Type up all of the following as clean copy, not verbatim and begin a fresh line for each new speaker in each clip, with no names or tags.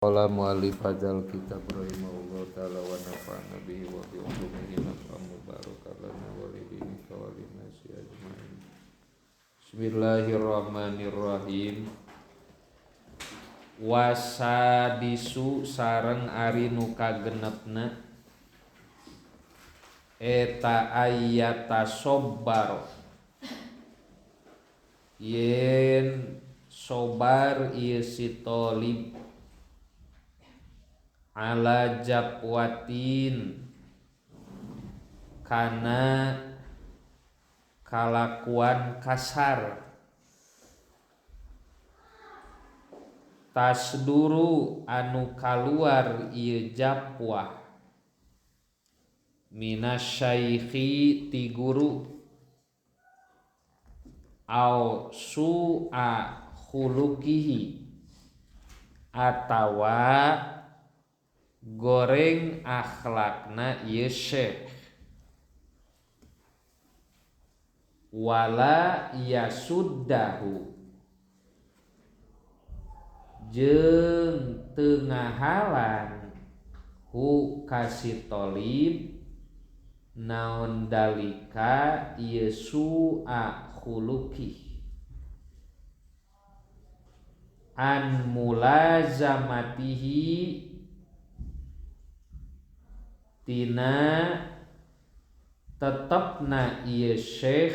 Qala mu'allif hadzal kitab rahimahullah ta'ala wa nafa'ana bihi wa bi ulumihi naf'an mubarakan lana wa li dinika wa linnasi ajmain. Bismillahirrahmanirrahim. Wasadisu sareng ari nu kagenepna eta ayyata sobbar yen sobar ieu si talib ala japwatin kana kalakuan kasar tasduru anu kaluar ieu japwah minasyaikhi ti guru au su'a khuluqihi atawa goreng akhlakna ieu syekh wala yasuddahu jeung teu ngahalang hu kasi talib naon dalika ieu su'a khuluqih an mulazamatihi tina tetepna ieu syekh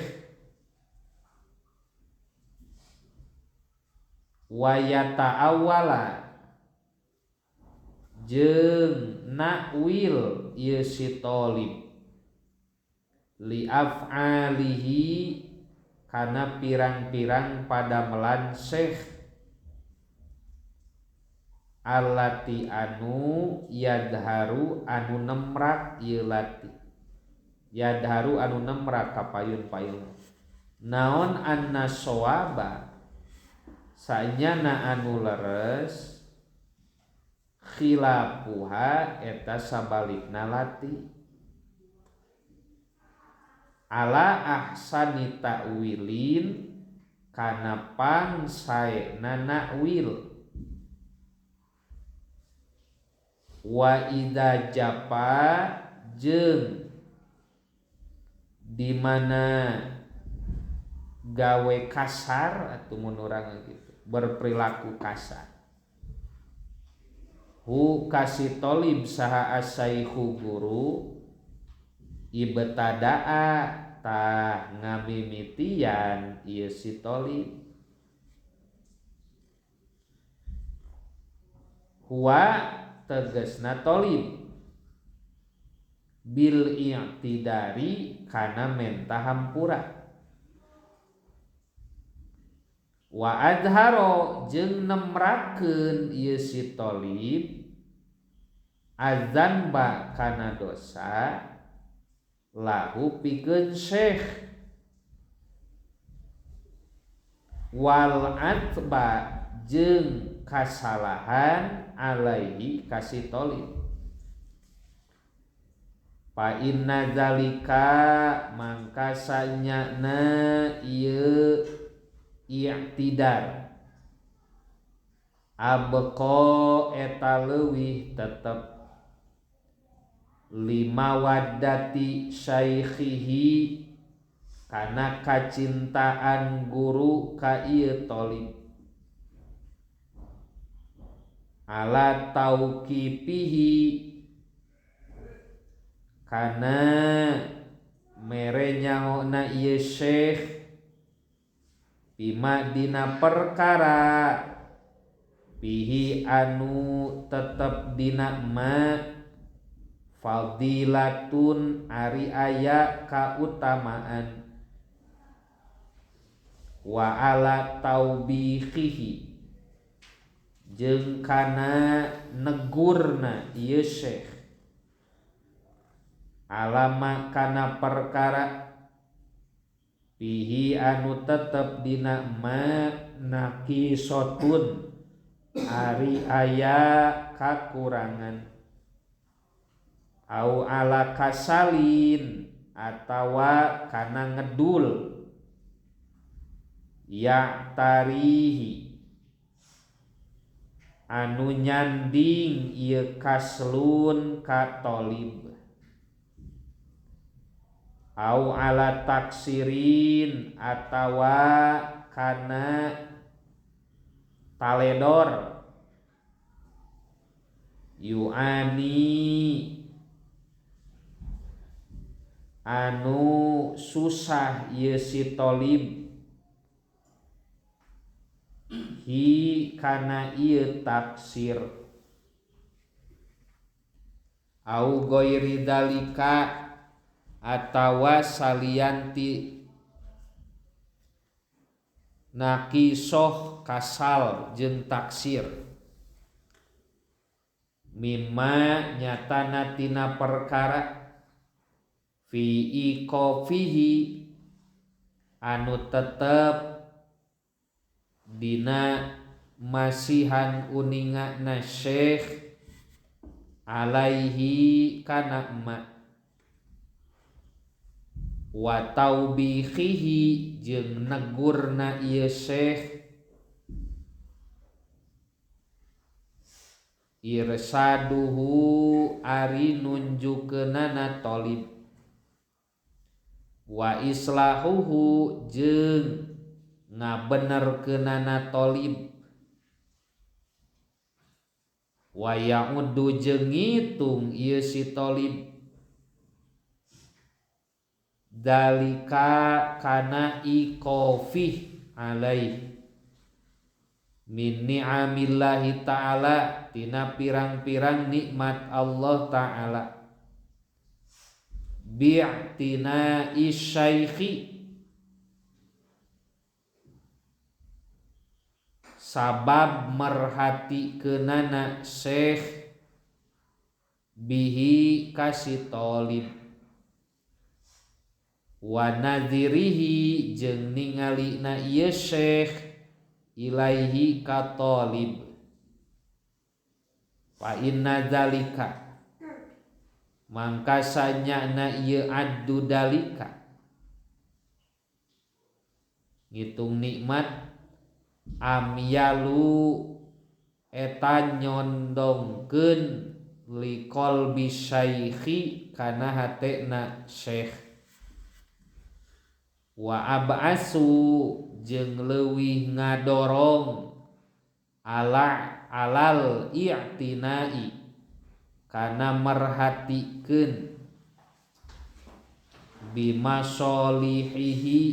wayata awala jeung nakwil ieu si talib li af'alihi kana pirang-pirang padamelan syekh allati anu yadharu anu nemrak ieu lati yadharu anu nemrak ka payun-payun naon anna shawaba saenyana anu leres khilafuha eta sabalikna lati ala ahsani ta'wilin kana pangsaena nakwil wa idza japa jeung di mana gawe kasar atau mun urang gitu berperilaku kasar hu kasi talib saha asyaikhu guru ibtadaa tah ngamimitian ieu si talib huwa tegasna talib bil i'tidari kana menta hampura wa adharo jeung nemrakeun ieu si talib azanba kana dosa lahu pikeun syekh wal atba jeung kasalahan alaihi kasi talib fa inna zalika mangka sanyana ieu i'tidar abqa eta leuwih tetep lima waddati syaikhihi kana kacintaan guru ka ieu talib ala tauqifihi kana mere nyaona ieu syekh bima dina perkara bihi anu tetep dina ma fadilatun ari aya kautamaan wa ala taubihihi jeung kana negurna ieu syekh alama kana perkara bihi anu tetep dina ma nakisotun ari aya kakurangan au ala kasalin atawa kana ngedul ya tarihi anu nyanding ieu kaslun ka tolib au ala taksirin atawa kana taledor yuani anu susah ieu si tolib hi kana ieu taksir au ghairi dalika atawa salianti nakisoh kasal jeung taksir mimma nyatana tina perkara fi iqafihi anu tetep dina masihan uningana syekh alaihi kana emak wa taubihihi jeung negurna ieu syekh irsaduhu ari nunjukeunana tolib wa islahuhu jeung ngabenerkeunana tolib wa ya'uddu jeung ngitung ieu si tolib dalika kana iqafih alaih min ni'amillahi ta'ala tina pirang-pirang nikmat Allah ta'ala bi'tina isyaikhi sabab merhatikeunana syekh bihi kasih tolib wa nadhirihi jeung ningalina ieu syekh ilaihi ka tolib fa inna dzalika mangka sanyana ieu addu dalika ngitung nikmat amyalu eta nyondongkeun liqalbi syaikhi kana hatena syekh wa abasu jeung leuwih ngadorong alal i'tinai kana merhatikeun bimasolihihi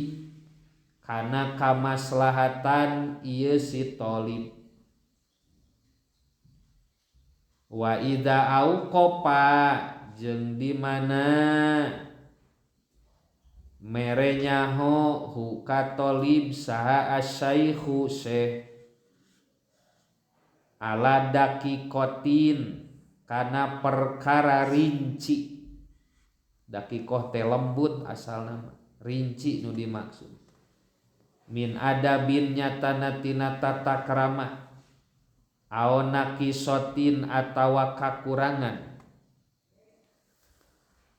kana kamaslahatan ieu si tolib wa idza auqopa jeung di mana mere nyaho hu ka tolib saha asyaikhu syekh ala dakikotin kana perkara rinci dakikoh teh lembut asalna rinci nu dimaksud min adabin nyatana tina tata krama aona kisotin atawa kakurangan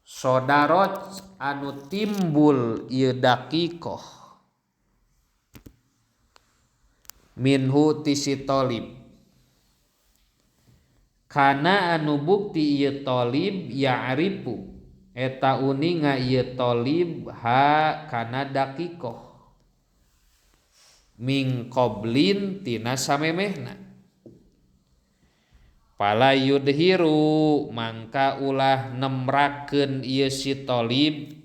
sodarot anu timbul ieu dakikoh minhu tisi tolib kana anu bukti ieu tolib ya'rifu eta uninga ieu tolib ha kana dakikoh min qoblin tina samemehna pala yudhiru mangka ulah nemrakeun ieu si tolib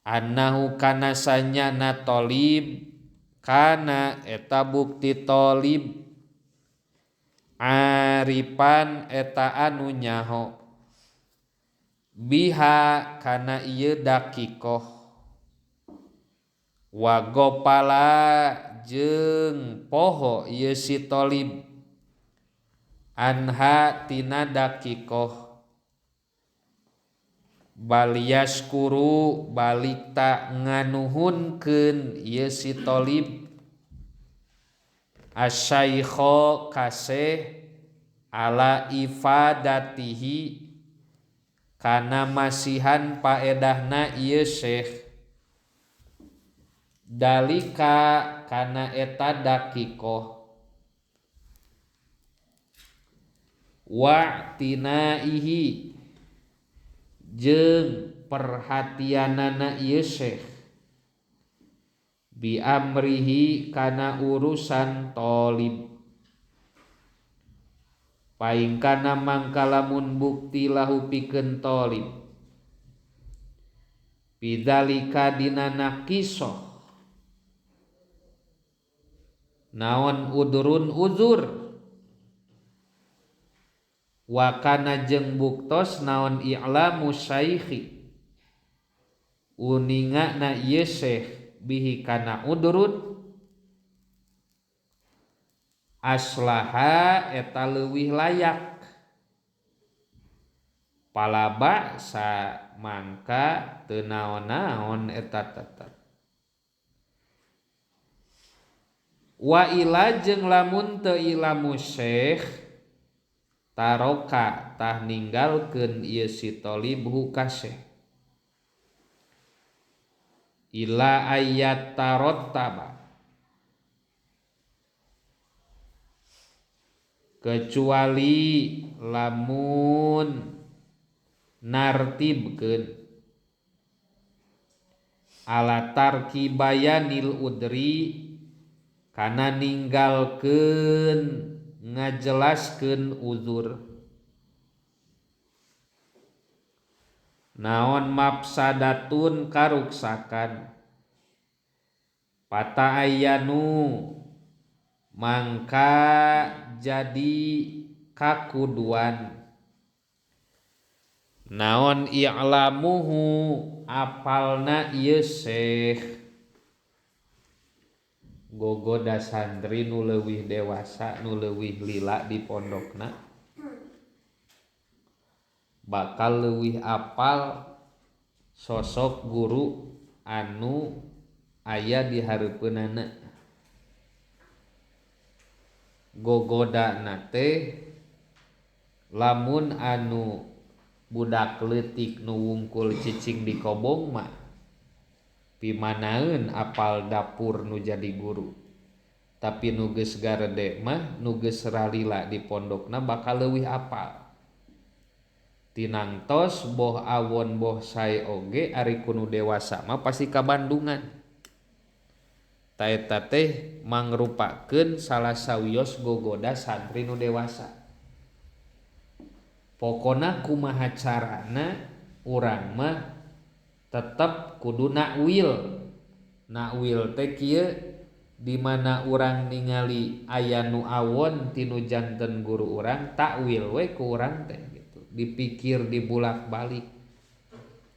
annahu kana sanyana tolib kana eta bukti tolib arifan eta anu nyaho biha kana ieu dakikoh wa gopala jeung poho ieu si tolib anha tina dakikoh baliyaskuru balik ta nganuhunkeun ieu si tolib asyaikho kaseh ala ifadatihi kana masihan paedahna ieu syekh dalika kana eta dakikoh wa tinaihi jeung perhatianana ieu syekh bi amrihi kana urusan talib paing kana mangka lamun bukti lahu pikeun talib bidzalika dinana kisah naon udurun uzur wa kana jeung buktos naon i'lamu syaikhi uningana ieu syekh bihi kana udurun aslaha eta leuwih layak palaba sa mangka teu naon-naon eta tetep wa ila jeung lamun teu ilmu syekh taroka tah ninggalkeun ieu si talibhu ka syekh ila ayat tarottaba kecuali lamun nartibkeun ala tarki bayanil udri kana ninggalkeun ngajelaskeun uzur naon mafsadatun karuksakan pata ayanu mangka jadi kakuduan naon i'lamuhu apalna ieu syekh gogoda santri nu leuwih dewasa nu leuwih lila di pondokna bakal leuwih apal sosok guru anu aya di hareupeunana gogodana teh lamun anu budak leutik nu wungkul cicing di kobong mah pimanaeun apal dapur nu jadi guru tapi nu geus garede mah nu geus ralila di pondokna bakal leuwih apal tinangtos boh awon boh sae oge ari kuno dewasa mah pasti kabandungan ta eta teh mangrupakeun salah sawios gogoda santri nu dewasa pokona kumaha carana urang mah tetep kudu nakwil teh kieu di mana urang ningali aya nu awon tinu janten guru urang takwil we ku urang teh gitu dipikir dibulak-balik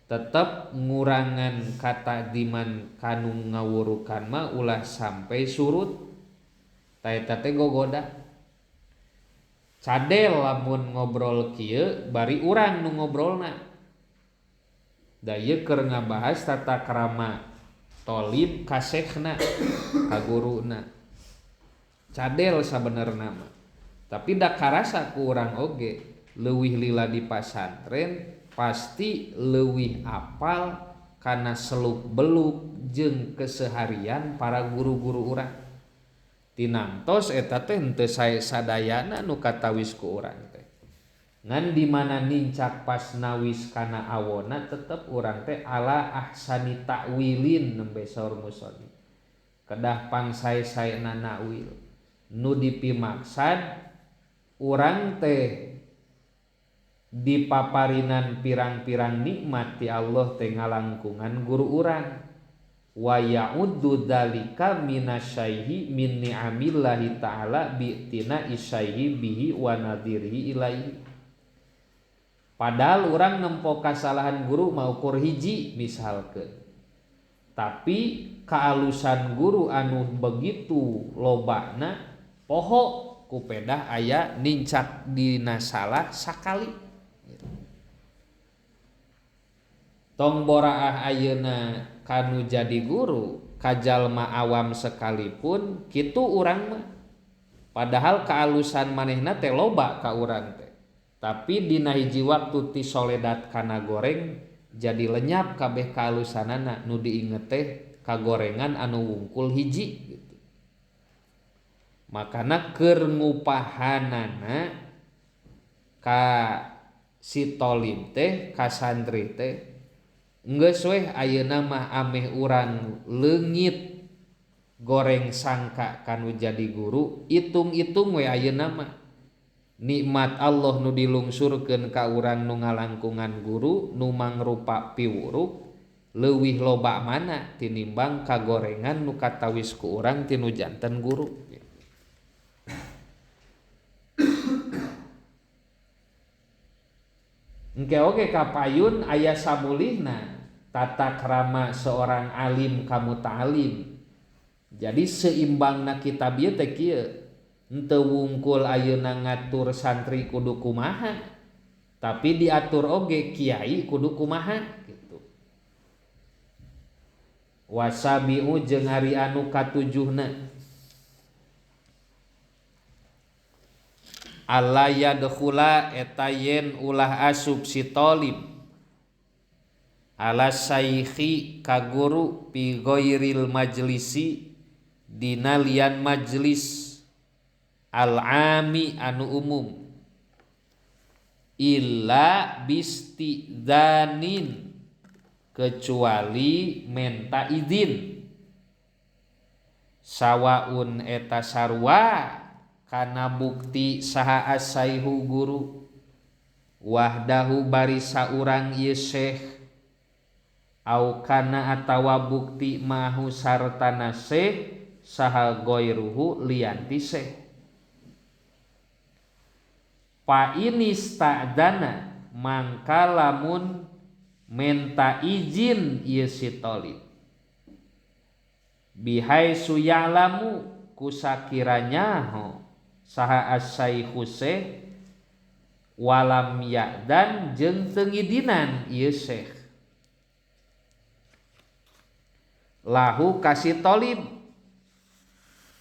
tetep ngurangan kata diman kanu ngawurukan mah ulah sampai surut ta eta teh gogoda cadel lamun ngobrol kieu bari urang nu ngobrolna da ieu keur ngabahas tata krama talib ka syekhna ka guruna cadel sabenerna mah tapi da karasa ku urang oge leuwih lila di pasantren pasti leuwih apal kana seluk-beluk jeung keseharian para guru-guru urang tinangtos eta teh henteu sae sadayana nu katawis ku urang teh ngan di mana nincak pas nawis kana awona tetep urang teh ala ahsani takwilin nembe saur musoni kedah pangsae-saena nakwil nu dipimaksad urang teh dipaparinan pirang-pirang nikmat ti Allah teh ngalangkungan guru urang wa ya'uddu dzalika minasyaihi min ni'amillahi ta'ala bi'tina isyaihi bihi wa nadhirihi ilaihi padahal urang nempo kasalahan guru maukur hiji misalkeun tapi kaalusan guru anu begitu lobana poho kupedah aya nincak dina salah sakali tong boraah ayeuna kanu jadi guru kajalma awam sekalipun kitu urang mah padahal kaalusan manehna teh loba ka urang teh tapi dina hiji waktu ti soledat kana goreng jadi lenyap kabeh kaalusanana nu diinget teh kagorengan anu wungkul hiji gitu makana keur ngupahanana ka si tolib teh ka santri teh geus we ayeuna mah ameh urang leungit goreng sangka kanu jadi guru itung-itung we ayeuna mah nikmat Allah nu dilungsurkeun ka urang nu ngalangkungan guru nu mangrupa piwuruk leuwih loba mana tinimbang kagorengan nu katawis ku urang tinu janten guru. Engke oge kapayun aya samulihna tata krama seorang alim ka muta'alim. Jadi seimbangna kitab ieu teh kieu henteu wungkul ayeuna ngatur santri kudu kumaha tapi diatur oge kiai kudu kumaha gitu. Wasabiu jeung ari anu katujuhna alla yadkhula eta yen ulah asup si talib ala saikhi ka guru pi ghairil majlisi dina lian majlis al-ami anu umum illa bistidanin kecuali menta izin sawaun eta sarua kana bukti saha asaihu guru wahdahu bari saurang ieu syekh au kana atawa bukti mahu sartana syekh saha ghairuhu lianti syekh pa inista'dana mangka lamun menta izin ieu si talib bihai suyalamu kusakiranya saha as-saikhu syekh walam ya'dan jeung teu ngidinan ieu syekh lahu kasih talib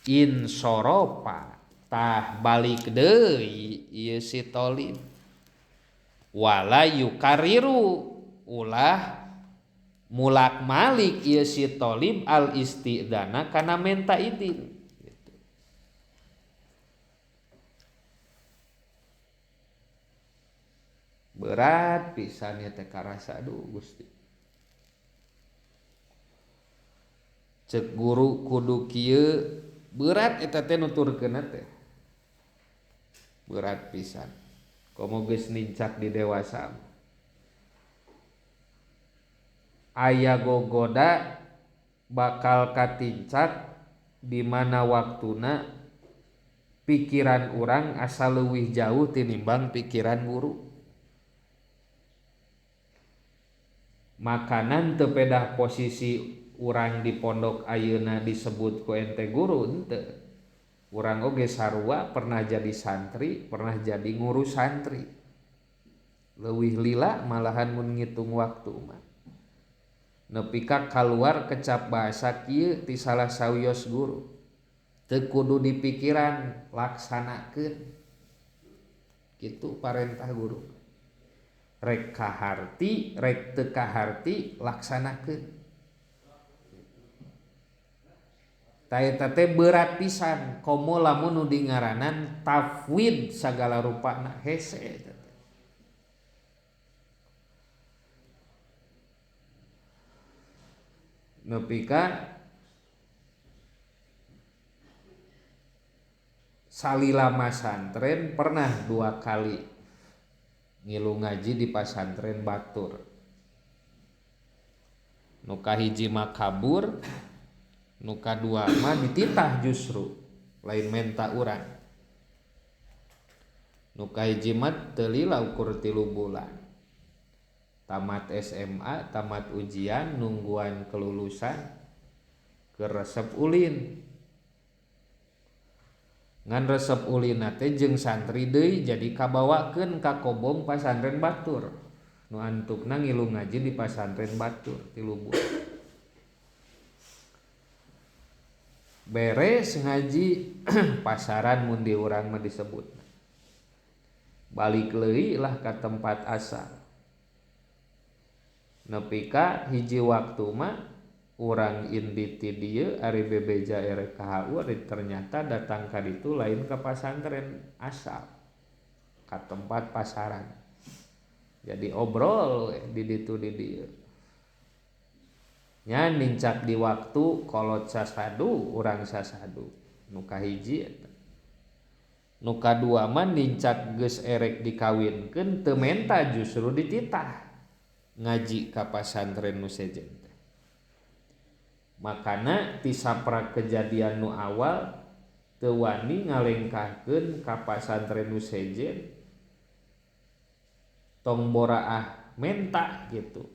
insoropa tah balik deui ieu si talib wala yukariru ulah mulak malik ieu si talib al istidana kana menta izin gitu. Berat pisan ieu teh karasa aduh Gusti cek guru kudu kieu berat eta teh nuturkeunna teh berat pisan komo geus nincak di dewasa aya gogoda bakal katincak di mana waktuna pikiran urang asa leuwih jauh tinimbang pikiran guru makanan teu pedah posisi urang di pondok ayeuna disebut ku ente guru henteu urang oge sarua pernah jadi santri pernah jadi ngurus santri leuwih lila malahan mun ngitung waktu mah nepi ka kaluar kecap bahasa kieu ti salah sawios guru teu kudu dipikiran laksanakeun kitu parentah guru rek kaharti rek teu kaharti laksanakeun ta eta teh berat pisan komo lamun nu dingaranan tafwid sagala rupana hese eta teh nepi ka salila masantren pernah 2 kali ngilu ngaji di pasantren batur nu kahiji mah kabur nu kadua mah dititah justru lain menta urang nu kahiji mah teu lila ukur 3 bulan tamat SMA tamat ujian nungguan kelulusan keur resep ulin ngan resep ulin teh jeung santri deui jadi kabawakeun ka kobong pasantren batur nu antukna ngilu ngaji di pasantren batur 3 bulan beres ngaji pasaran mun di urang mah disebut balik leuwih lah ka tempat asal nepi ka hiji waktu mah urang indi ti dieu ari bebeja RKHU ari ternyata datang ka ditu lain ka pasantren asal ka tempat pasaran. Jadi obrol di ditu di dieu. Nya nincak di waktu kolot sasadu urang sasadu nu kahiji eta. Nu kadua mah nincak geus erek dikawinkeun teu menta justru dititah ngaji ka pasantren nu sejen teh. Makana ti saprak kejadian nu awal teu wani ngalengkahkeun ka pasantren nu sejen tong boraah menta gitu.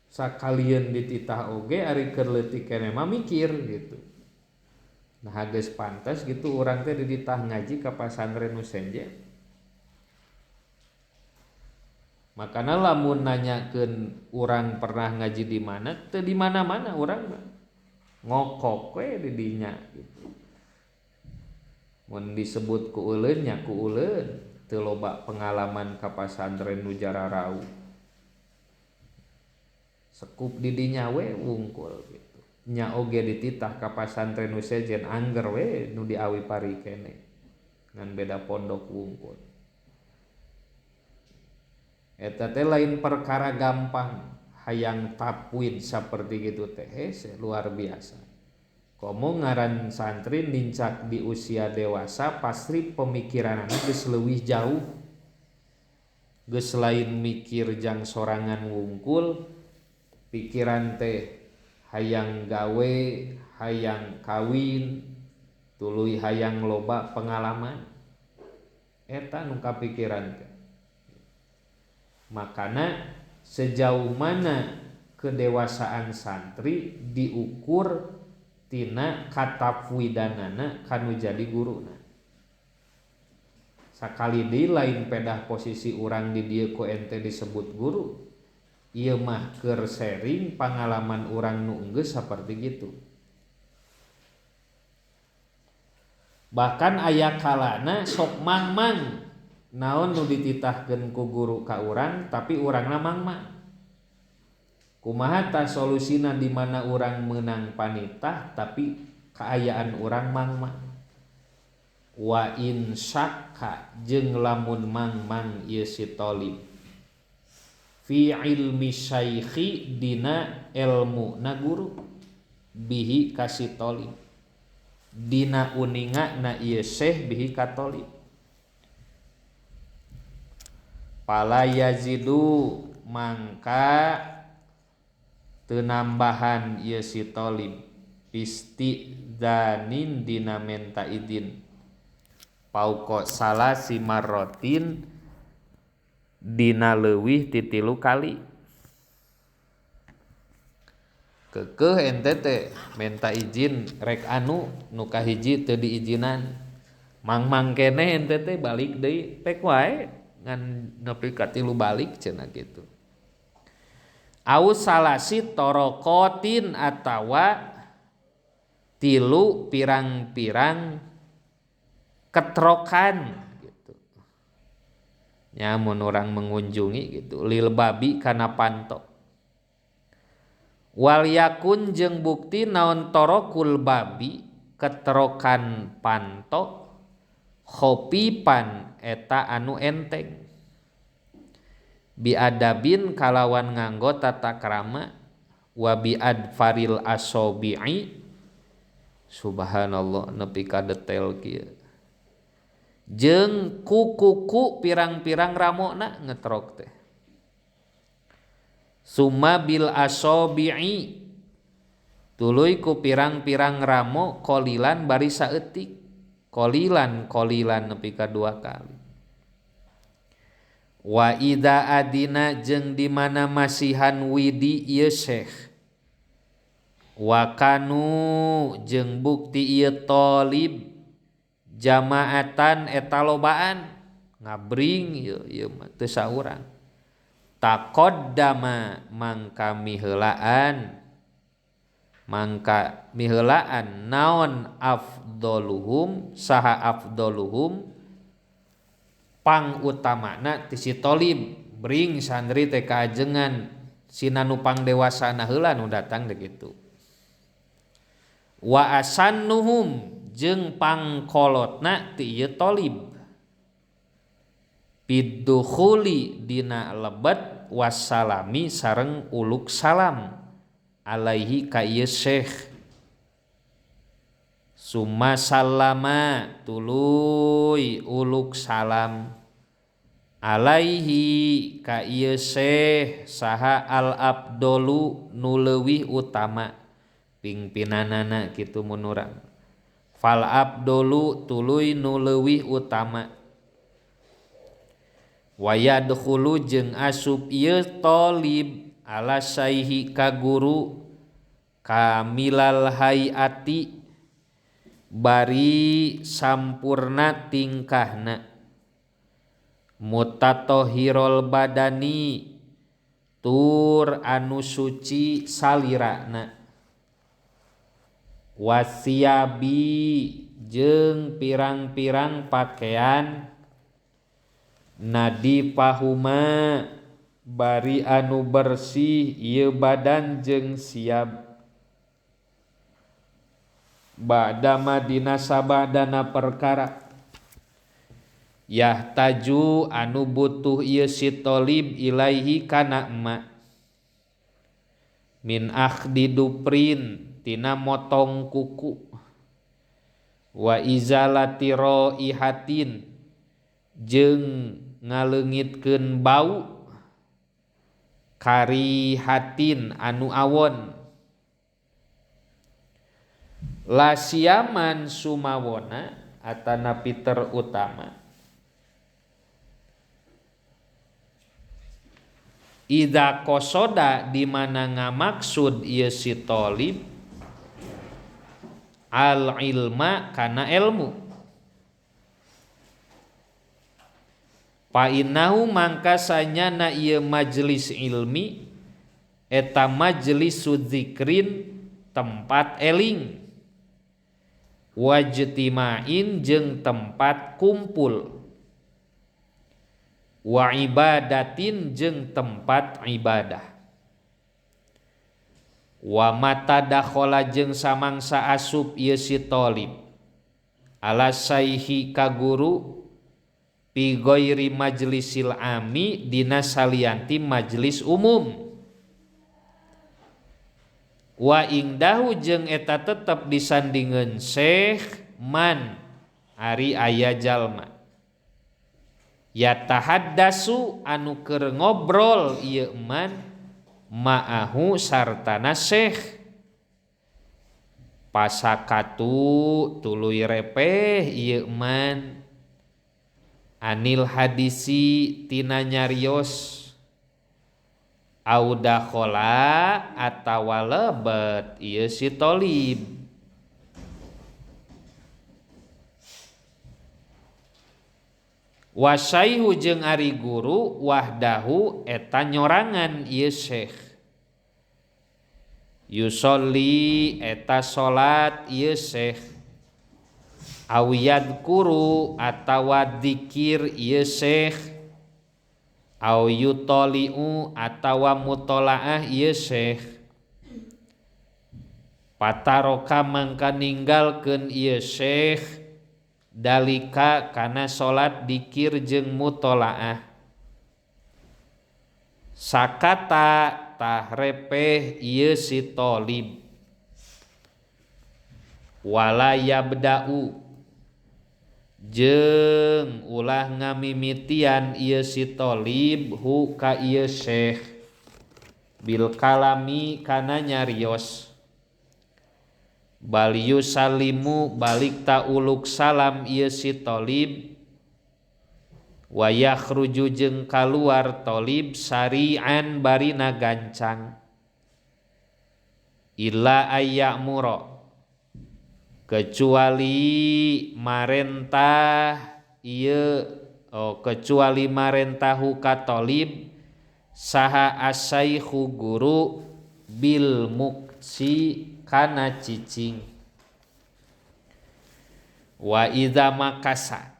Sakalian dititah oge ari keur leutik keneh mah mikir gitu. Nah geus pantes gitu urang teh dititah ngaji ka pasantren nu sejen. Makana lamun nanyakeun urang pernah ngaji di mana, teu di mana-mana urang mah. Ngokok we di dinya gitu. Mun disebut ku euleun nya ku euleun, teu loba pengalaman ka pasantren nu jararau. Sekup di dinya we wungkul gitu. Nya oge dititah ka pasantren nu sejen angger we nu diawi pari keneh. Ngan beda pondok wungkul. Eta teh lain perkara gampang hayang tapwid saperti gitu teh luar biasa. Komo ngaran santri nincak di usia dewasa pasti pemikiranna geus leuwih jauh. Geus lain mikir jang sorangan wungkul, pikiran teh hayang gawe, hayang kawin, tuluy hayang loba pengalaman. Eta nu kapikiran teh. Makana sejauh mana kedewasaan santri diukur tina katapwidanana kanu jadi guruna. Sakali deui lain pedah posisi urang di dieu ku ente disebut guru, ieu mah keur sharing pangalaman urang nu geus saperti gitu. Bahkan aya kalana sok mang-mang naon nu dititahkeun ku guru ka urang tapi urangna mang-mang. Kumaha tah solusina di mana urang meunang panitah tapi kaayaan urang mang-mang. Wa in syakka jeung lamun mang-mang ieu si talib fi ilmi syaikhi dina ilmu na guru bihi ka si talib dina uninga na ieu syekh bihi ka talib. Pala yazidu mangka teu nambahan ieu si talib pisti danin dina menta idin pauko salasi marrotin dina leuwih ti 3 kali. Keukeuh ente teh menta izin rek anu nu kahiji teu diizinan. Mang-mang keneh ente teh balik deui pek wae ngan nepi ka 3 balik cenah kitu. Au salasi torokotin atawa 3 pirang-pirang ketrokan gitu. Nya mun urang mengunjungi gitu lil babi kana panto. Wal yakun jeung bukti naon torokul babi ketrokan panto khopipan eta anu enteng. Bi adabin kalawan nganggo tata krama wa bi adfaril asobi'i subhanallah nepi ka detail kieu. Jeung kuku pirang-pirang ramona ngetrok teh. Summa bil asobi'i tuluy ku pirang-pirang ramo kolilan bari saeutik. Kolilan nepi ka 2 kali. Wa ida adina jeung di mana masihan widi ieu syekh. Wa kanu jeung bukti ieu talib jamaatan eta lobaan ngabring ieu mah teu saurang. Taqaddama mangka miheulaan naon afdoluhum saha afdoluhum pangutamana ti si talib bring santri teh kaajengan sina nu pangdewasana heula nu datang deui kitu. Wa asannuhum jeung pangkolotna ti ieu tolib biddukhuli dina lebet wassalami sareng uluk salam alaihi ka ieu syekh summa sallama tuluy uluk salam alaihi ka ieu syekh saha al abdolu nu leuwih utama pingpinanana kitu mun urang fal abdolu tuluy nu leuwih utama wayadkhulu jeung asup ieu thalib ala saihi ka guru kamilal hayati bari sampurna tingkahna mutatahhirul badani tur anu suci salirana wasiabi jeung pirang-pirang pakaian nadifahuma bari anu bersih ieu badan jeung siab ba'dama dina sabadana perkara yahtaju anu butuh ieu si thalib ilaihi kana ma min akhdi duprin tina motong kuku wa izalati raihatin jeung ngaleungitkeun bau karihatin anu awon lasiaman sumawona atanapi terutama idza qasoda di mana ngamaksud ieu si thalib al ilma kana ilmu fa innahu mangka sanyana ieu majelis ilmi eta majlisu dzikrin tempat eling wajtimain jeung tempat kumpul wa ibadatin jeung tempat ibadah wa mata dakhala jeung samangsa asup ieu si thalib ala saihi ka guru pi ghairi majlisil ami dina salianti majlis umum wa ingdahu jeung eta tetep disandingeun syekh man ari aya jalma yatahaddasu anu keur ngobrol ieu man ma'ahu sartana syekh pasakatu tuluy repeh ieu man anil hadisi tina nyarios audakhola atawa lebet ieu si thalib wasaihu jeung ari guru wahdahu eta nyorangan ieu syekh yusolli eta salat ieu syekh awiyadkuru atawa dzikir ieu syekh au yutoli'u atawa mutolaah ieu syekh pataroka mangka ninggalkeun ieu syekh dalika kana salat dikir jeung mutolaah sakata tah repeh ieu si thalib wala yabda'u jeung ulah ngamimitian ieu si thalib hu ka ieu syekh bil kalami kana nyarios bal yusallimu balik ta uluk salam ieu si thalib wa yakhruju jeung kaluar thalib sari'an barina gancang illa ayyamura kecuali marentahu ka thalib saha asyaikhu guru bil muksi kana cicing wa idza makasa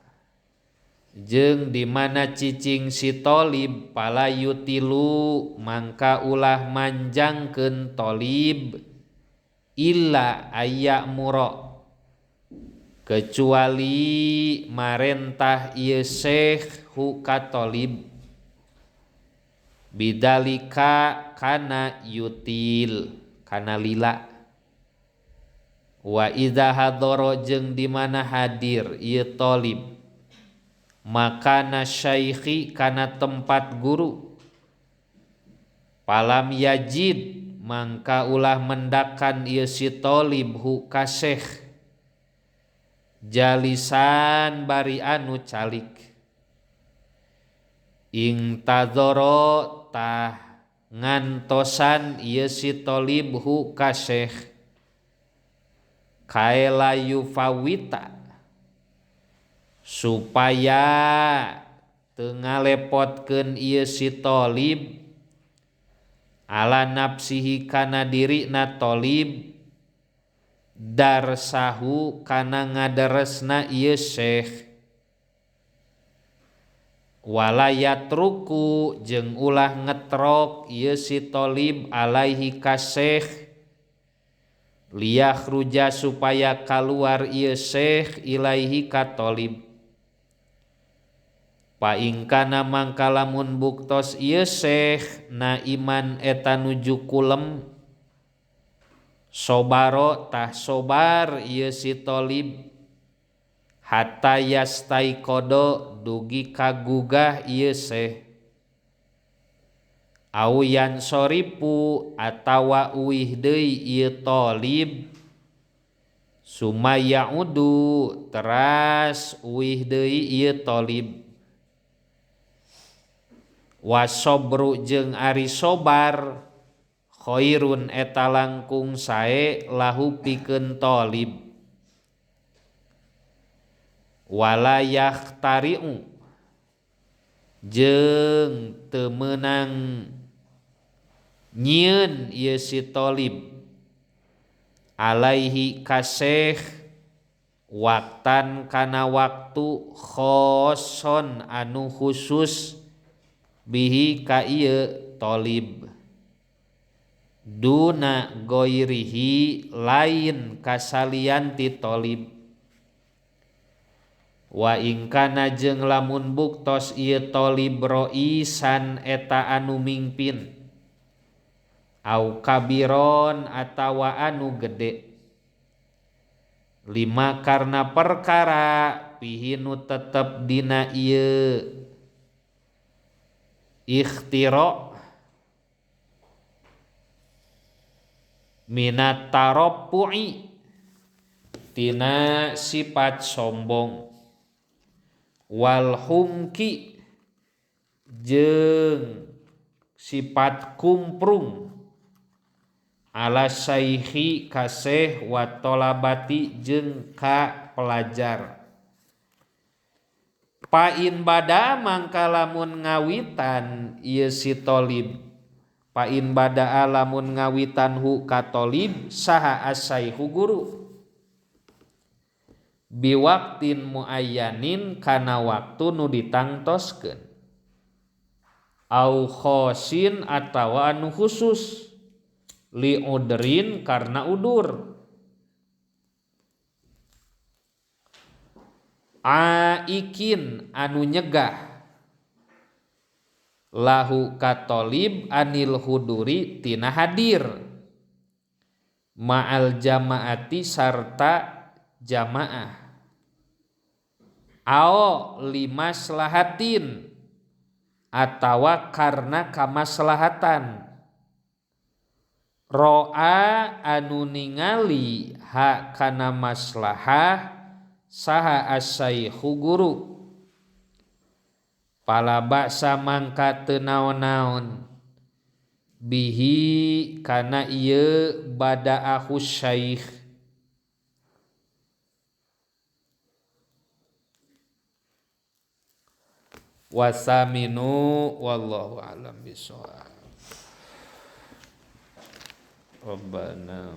jeung di mana cicing si thalib pala yutilu mangka ulah manjangkeun thalib illa ayyamura kecuali marentah ieu syekh hu katolib bidalika kana yutil kana lila wa idza hadara jeung di mana hadir ieu talib makana syaikhi kana tempat guru palam yajid mangka ulah mendakan ieu si talib hu ka syekh jalisan bari anu calik ing tadzoro tah ngantosan ieu si talib hu ka syekh kaela yufawita supaya teu ngalepotkeun ieu si talib ala nafsihi kana dirina talib darsahu kana ngadaresna ieu syekh wala yatruku jeung ulah ngetrok ieu si talib alaihi ka syekh liyakhruja supaya kaluar ieu syekh ilaihi ka talib pa ingkana mangka lamun buktos ieu syekh na iman eta nuju kulem sobaro tah sobar ieu si talib hatta yastaiqodo dugi kagugah ieu syekh au yansoripu atawa uih deui ieu talib sumayaudu teras uih deui ieu talib wasobru jeung ari sobar khairun eta langkung sae lahu pikeun talib wala yakhtari'u jeung teu meunang nyieun ieu si talib alaihi ka syekh waktan kana waktu khoson anu khusus bihi ka ieu talib duna goirihi lain kasalian ti talib wa ingkana jeung lamun buktos ieu talib roisan eta anu mingpin au kabiron atawa anu gede lima karna perkara pihi nu tetep dina ieu ikhtiro minat tarappu'i tina sifat sombong wal humki jeung sifat kumprung ala syaikhi ka syekh wa tolabati jeung ka pelajar pain bada mangka lamun ngawitan ieu si talib pain bada lamun ngawitan hu ka talib saha as-syaikhu guru biwaktin muayyanin kana waktu nu ditangtoskeun au khosin atawa anu khusus li udrin karna udur aikin anu nyegah lahu ka talib anil huduri tina hadir ma'al jamaati sarta jamaah ao limaslahatin atawa karna kamaslahatan ro'a anu ningali ha kana maslahah saha as-syaikhu guru pala ba'sa mangka teu naon-naon bihi kana ieu bada'ahu syaikh wasaminu wallahu a'lam bishawab. Rabbana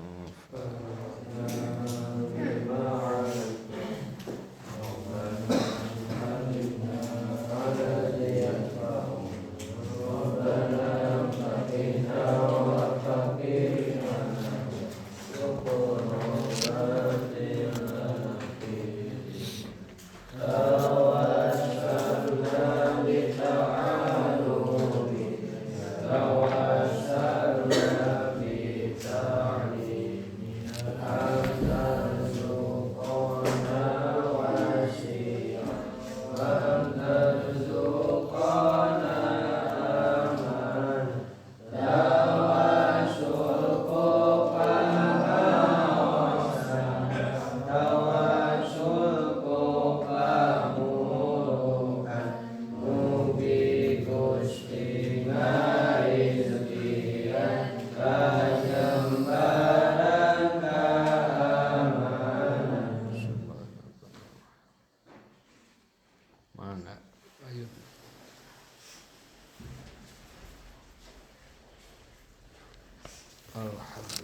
Alhamdulillah.